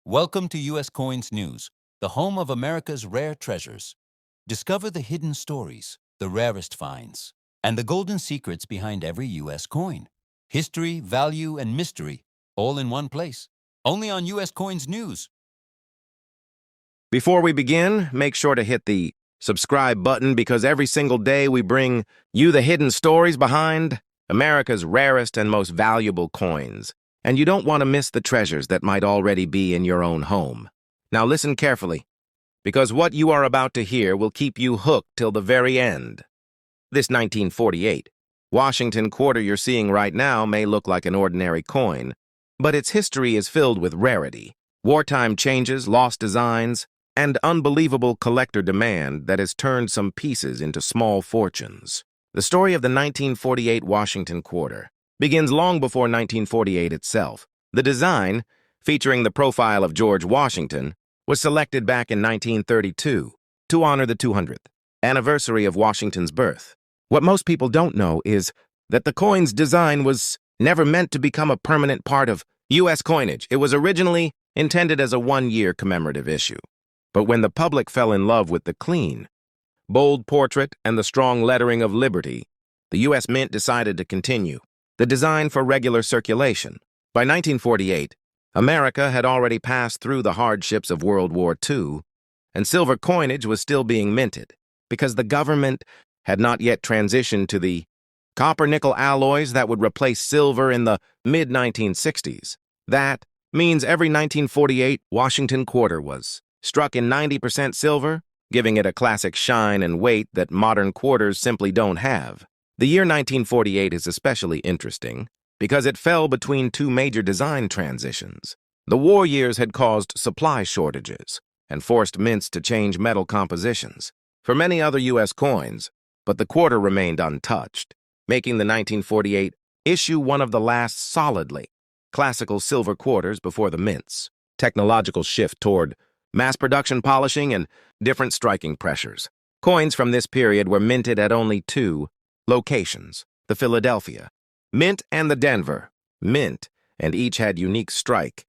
Welcome to U.S. Coins News, the home of America's rare treasures. Discover the hidden stories, the rarest finds, and the golden secrets behind every U.S. coin. History, value, and mystery, all in one place. Only on U.S. Coins News. Before we begin, make sure to hit the subscribe button because every single day we bring you the hidden stories behind America's rarest and most valuable coins. And you don't want to miss the treasures that might already be in your own home. Now listen carefully, because what you are about to hear will keep you hooked till the very end. This 1948 Washington quarter you're seeing right now may look like an ordinary coin, but its history is filled with rarity, wartime changes, lost designs, and unbelievable collector demand that has turned some pieces into small fortunes. The story of the 1948 Washington quarter begins long before 1948 itself. The design, featuring the profile of George Washington, was selected back in 1932 to honor the 200th anniversary of Washington's birth. What most people don't know is that the coin's design was never meant to become a permanent part of U.S. coinage. It was originally intended as a one-year commemorative issue. But when the public fell in love with the clean, bold portrait and the strong lettering of liberty, the U.S. Mint decided to continue the design for regular circulation. By 1948, America had already passed through the hardships of World War II, and silver coinage was still being minted because the government had not yet transitioned to the copper-nickel alloys that would replace silver in the mid-1960s. That means every 1948 Washington quarter was struck in 90% silver, giving it a classic shine and weight that modern quarters simply don't have. The year 1948 is especially interesting because it fell between two major design transitions. The war years had caused supply shortages and forced mints to change metal compositions for many other U.S. coins, but the quarter remained untouched, making the 1948 issue one of the last solidly classical silver quarters before the mints. Technological shift toward mass production polishing and different striking pressures. Coins from this period were minted at only two locations, the Philadelphia Mint and the Denver Mint, and each had unique strike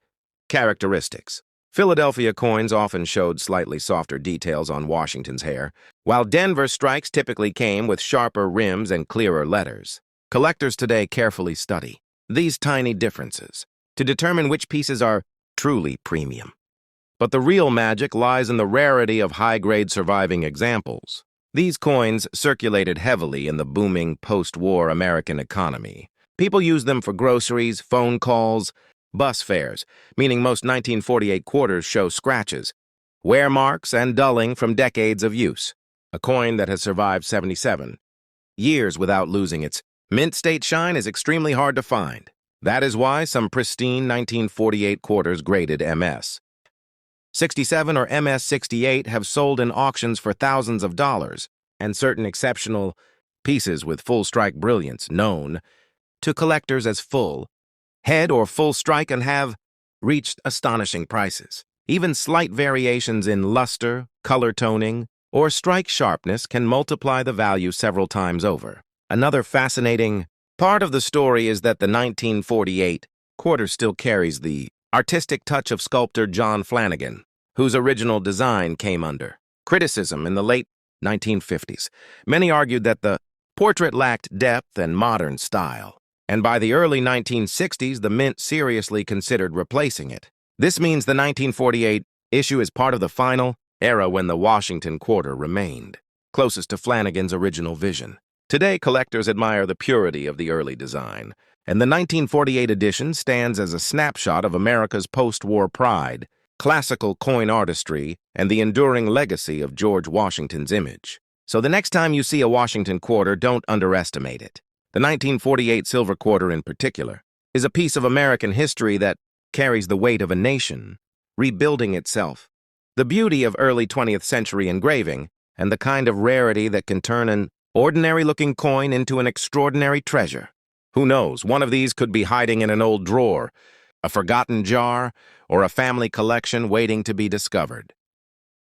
characteristics. Philadelphia coins often showed slightly softer details on Washington's hair, while Denver strikes typically came with sharper rims and clearer letters. Collectors today carefully study these tiny differences to determine which pieces are truly premium. But the real magic lies in the rarity of high-grade surviving examples. These coins circulated heavily in the booming post-war American economy. People used them for groceries, phone calls, bus fares, meaning most 1948 quarters show scratches, wear marks, and dulling from decades of use. A coin that has survived 77 years without losing its mint state shine is extremely hard to find. That is why some pristine 1948 quarters graded MS 67 or MS 68 have sold in auctions for thousands of dollars, and certain exceptional pieces with full strike brilliance, known to collectors as full head or full strike, and have reached astonishing prices. Even slight variations in luster, color toning, or strike sharpness can multiply the value several times over. Another fascinating part of the story is that the 1948 quarter still carries the artistic touch of sculptor John Flanagan, whose original design came under criticism in the late 1950s. Many argued that the portrait lacked depth and modern style, and by the early 1960s, the Mint seriously considered replacing it. This means the 1948 issue is part of the final era when the Washington quarter remained closest to Flanagan's original vision. Today, collectors admire the purity of the early design, and the 1948 edition stands as a snapshot of America's post-war pride, classical coin artistry, and the enduring legacy of George Washington's image. So the next time you see a Washington quarter, don't underestimate it. The 1948 silver quarter in particular is a piece of American history that carries the weight of a nation rebuilding itself. The beauty of early 20th century engraving and the kind of rarity that can turn an ordinary-looking coin into an extraordinary treasure. Who knows, one of these could be hiding in an old drawer, a forgotten jar, or a family collection waiting to be discovered.